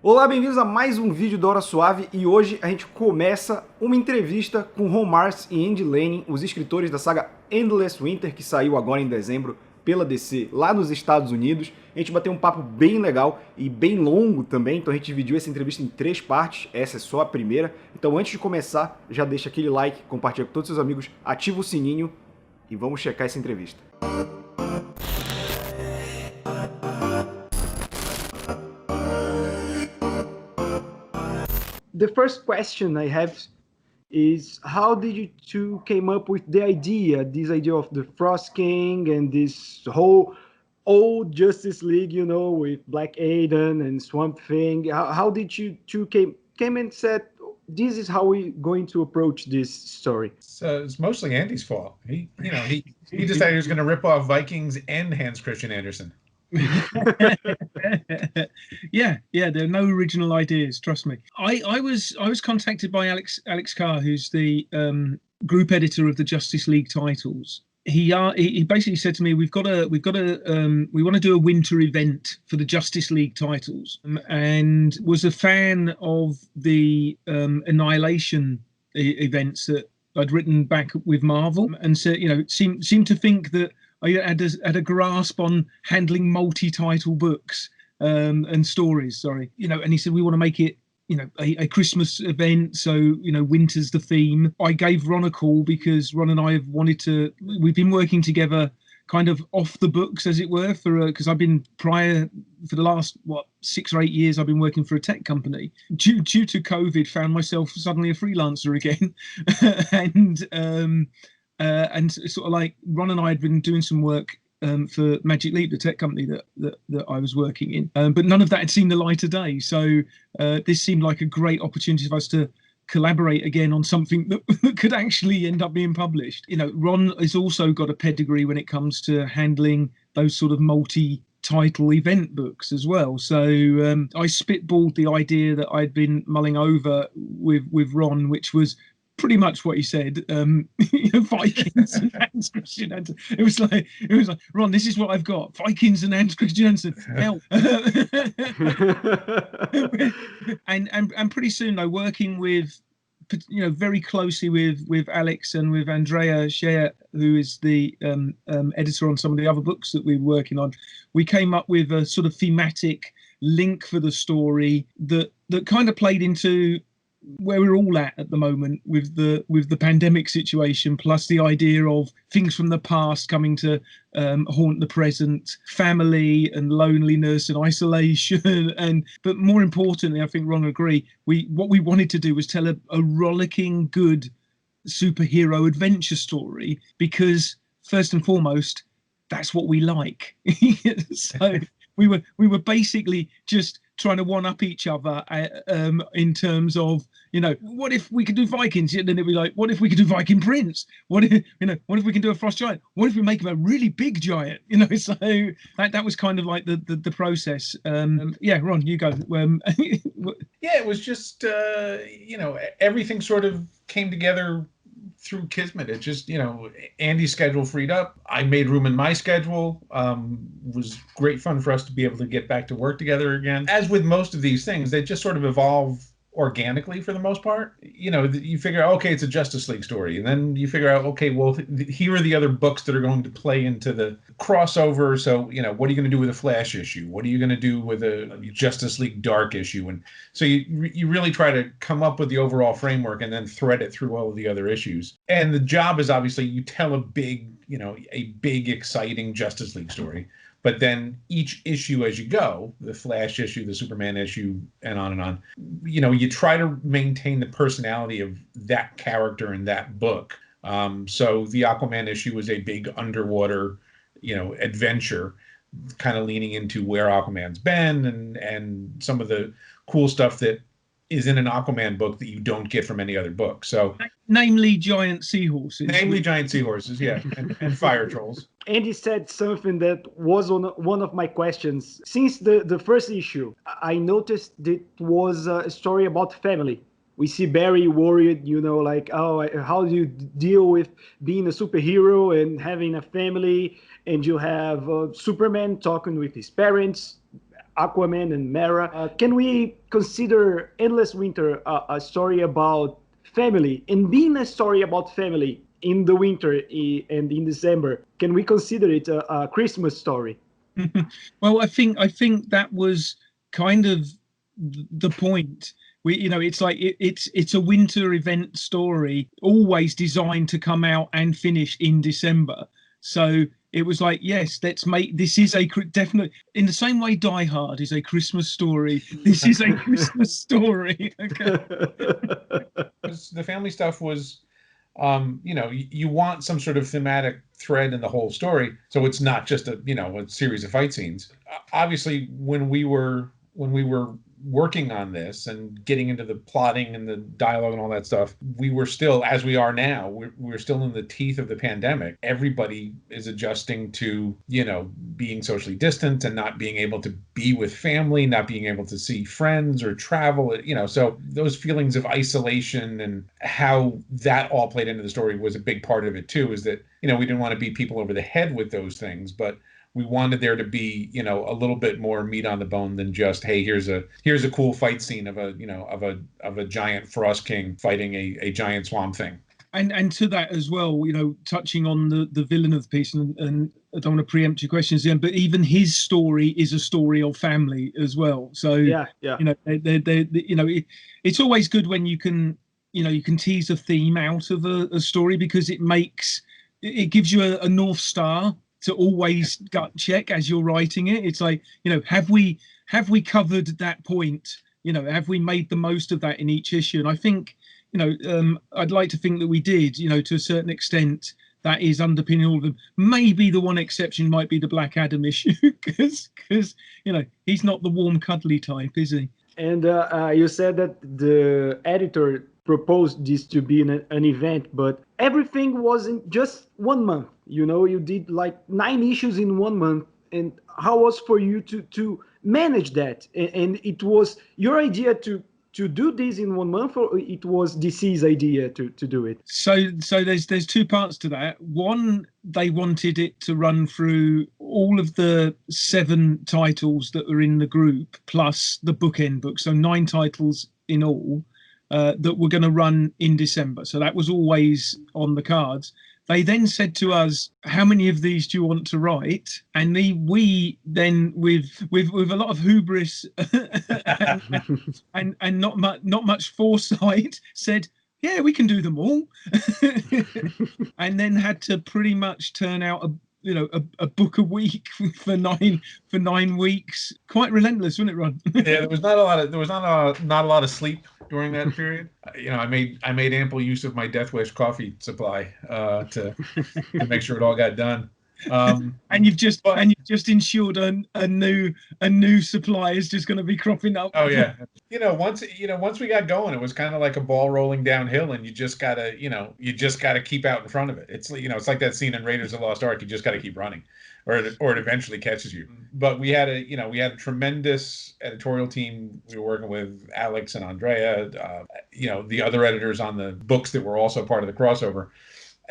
Olá, bem-vindos a mais um vídeo da Hora Suave e hoje a gente começa uma entrevista com Ron Marz e Andy Lanning, os escritores da saga Endless Winter, que saiu agora em dezembro pela DC lá nos Estados Unidos. A gente bateu um papo bem legal e bem longo também, então a gente dividiu essa entrevista em 3 partes, essa é só a primeira. Então antes de começar, já deixa aquele like, compartilha com todos os seus amigos, ativa o sininho e vamos checar essa entrevista. The first question I have is how did you two came up with the idea, this idea of the Frost King and this whole old Justice League, you know, with Black Adam and Swamp Thing? How did you two came and said, this is how we're going to approach this story? So it's mostly Andy's fault. He decided he was going to rip off Vikings and Hans Christian Andersen. yeah, there are no original ideas, trust me. I was contacted by Alex Carr, who's the group editor of the Justice League titles. He basically said to me, we want to do a winter event for the Justice League titles, and was a fan of the Annihilation events that I'd written back with Marvel, and so seemed to think that I had a grasp on handling multi-title books and stories. Sorry, and he said we want to make it, a Christmas event. So winter's the theme. I gave Ron a call because Ron and I have we've been working together, kind of off the books, as it were, because I've been for the last 6 or 8 years I've been working for a tech company. Due to COVID, found myself suddenly a freelancer again, and sort of like Ron and I had been doing some work for Magic Leap, the tech company that I was working in, but none of that had seen the light of day. So this seemed like a great opportunity for us to collaborate again on something that could actually end up being published. Ron has also got a pedigree when it comes to handling those sort of multi-title event books as well. So I spitballed the idea that I'd been mulling over with Ron, which was pretty much what he said. Vikings and Hans Christian Andersen. It was like, Ron, this is what I've got: Vikings and Hans Christian Andersen. Help! and pretty soon, though, working with, very closely with Alex and with Andrea Shea, who is the editor on some of the other books that we were working on, we came up with a sort of thematic link for the story that kind of played into where we're all at the moment with the pandemic situation, plus the idea of things from the past coming to haunt the present, family and loneliness and isolation, but more importantly, I think Ron will agree, what we wanted to do was tell a rollicking good superhero adventure story, because first and foremost, that's what we like. So we were basically just trying to one up each other in terms of, what if we could do Vikings? And then it'd be like, what if we could do Viking Prince? What if we can do a Frost Giant? What if we make him a really big giant? So that was kind of like the process. Ron, you go. Yeah, it was just everything sort of came together through Kismet. It just, Andy's schedule freed up. I made room in my schedule. Was great fun for us to be able to get back to work together again. As with most of these things, they just sort of evolve organically for the most part. You figure out, okay, it's a Justice League story, and then you figure out, okay, well, here are the other books that are going to play into the crossover. So what are you going to do with a Flash issue? What are you going to do with a Justice League Dark issue? And so you really try to come up with the overall framework and then thread it through all of the other issues. And the job is obviously, you tell a big exciting Justice League story, but then each issue as you go, the Flash issue, the Superman issue, and on, you try to maintain the personality of that character in that book. So the Aquaman issue was a big underwater, adventure, kind of leaning into where Aquaman's been and some of the cool stuff that is in an Aquaman book that you don't get from any other book. So, namely giant seahorses. Yeah, and fire trolls. Andy said something that was on one of my questions. Since the first issue, I noticed that it was a story about family. We see Barry worried, how do you deal with being a superhero and having a family? And you have Superman talking with his parents. Aquaman and Mera. Can we consider Endless Winter a story about family? And being a story about family in the winter and in December, can we consider it a Christmas story? Well, I think that was kind of the point. It's like it's a winter event story, always designed to come out and finish in December. So it was like, yes, let's make this is a definitely in the same way Die Hard is a Christmas story. This is a Christmas story. Okay. The family stuff was, you want some sort of thematic thread in the whole story, so it's not just a series of fight scenes. Obviously, when we were working on this and getting into the plotting and the dialogue and all that stuff, we were still, as we are now, we're still in the teeth of the pandemic. Everybody is adjusting to, being socially distant and not being able to be with family, not being able to see friends or travel, so those feelings of isolation and how that all played into the story was a big part of it too, is that, we didn't want to beat people over the head with those things, but we wanted there to be, a little bit more meat on the bone than just, hey, here's a cool fight scene of a giant frost king fighting a giant swamp thing. And to that as well, touching on the villain of the piece, and I don't want to preempt your questions again, but even his story is a story of family as well. So yeah. It's always good when you can tease a theme out of a story, because it gives you a North Star to always gut check as you're writing it. It's like, have we covered that point? Have we made the most of that in each issue? And I think, I'd like to think that we did, to a certain extent. That is underpinning all of them. Maybe the one exception might be the Black Adam issue, because he's not the warm, cuddly type, is he? And you said that the editor proposed this to be an event, but everything wasn't just 1 month. You did like 9 issues in 1 month. And how was for you to manage that? And it was your idea to do this in 1 month, or it was DC's idea to do it? So there's 2 parts to that. One, they wanted it to run through all of the 7 titles that are in the group, plus the bookend book. So 9 titles in all that were going to run in December. So that was always on the cards. They then said to us, how many of these do you want to write? And we then, with a lot of hubris and not much foresight, said, yeah, we can do them all. And then had to pretty much turn out a book a week for 9 weeks. Quite relentless, wasn't it, Ron? Yeah, there was not a lot of sleep during that period. I made ample use of my Death Wish coffee supply to make sure it all got done. And you've just ensured a new supply is just going to be cropping up. Oh yeah, once we got going, it was kind of like a ball rolling downhill, and you just gotta keep out in front of it. It's it's like that scene in Raiders of the Lost Ark. You just gotta keep running, or it eventually catches you. But we had a tremendous editorial team. We were working with Alex and Andrea, the other editors on the books that were also part of the crossover.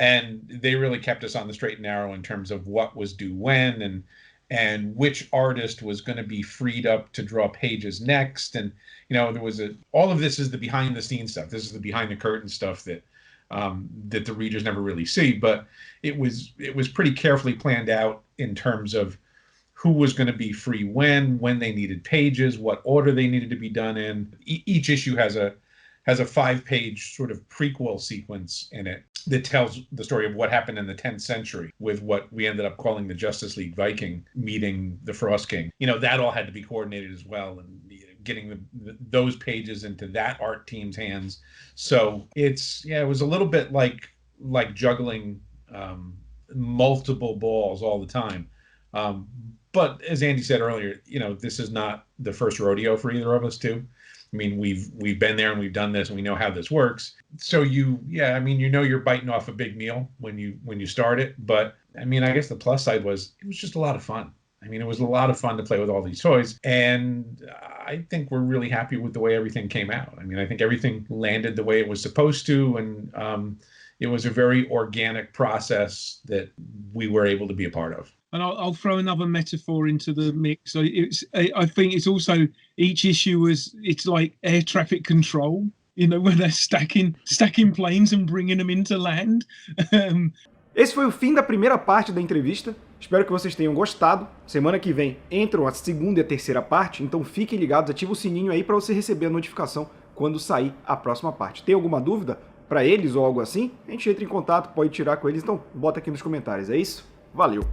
And they really kept us on the straight and narrow in terms of what was due when, and which artist was going to be freed up to draw pages next. And, there was all of this is the behind the scenes stuff. This is the behind the curtain stuff that the readers never really see. But it was pretty carefully planned out in terms of who was going to be free when they needed pages, what order they needed to be done in. Each issue has a 5-page sort of prequel sequence in it that tells the story of what happened in the 10th century with what we ended up calling the Justice League Viking meeting the Frost King. That all had to be coordinated as well, and getting those pages into that art team's hands. So it was a little bit like juggling multiple balls all the time. But as Andy said earlier, this is not the first rodeo for either of us too. I mean, we've been there and we've done this and we know how this works. So you're biting off a big meal when you start it. But I mean, I guess the plus side was it was just a lot of fun. I I mean, it was a lot of fun to play with all these toys, and I think we're really happy with the way everything came out. I mean, I think everything landed the way it was supposed to, and it was a very organic process that we were able to be a part of. And I'll throw another metaphor into the mix. So I think it's also, each issue it's like air traffic control, when they're stacking planes and bringing them into land. Esse foi o fim da primeira parte da entrevista. Espero que vocês tenham gostado. Semana que vem entram a segunda e a terceira parte, então fiquem ligados, ativa o sininho aí para você receber a notificação quando sair a próxima parte. Tem alguma dúvida para eles ou algo assim? A gente entra em contato, pode tirar com eles, então bota aqui nos comentários. É isso? Valeu!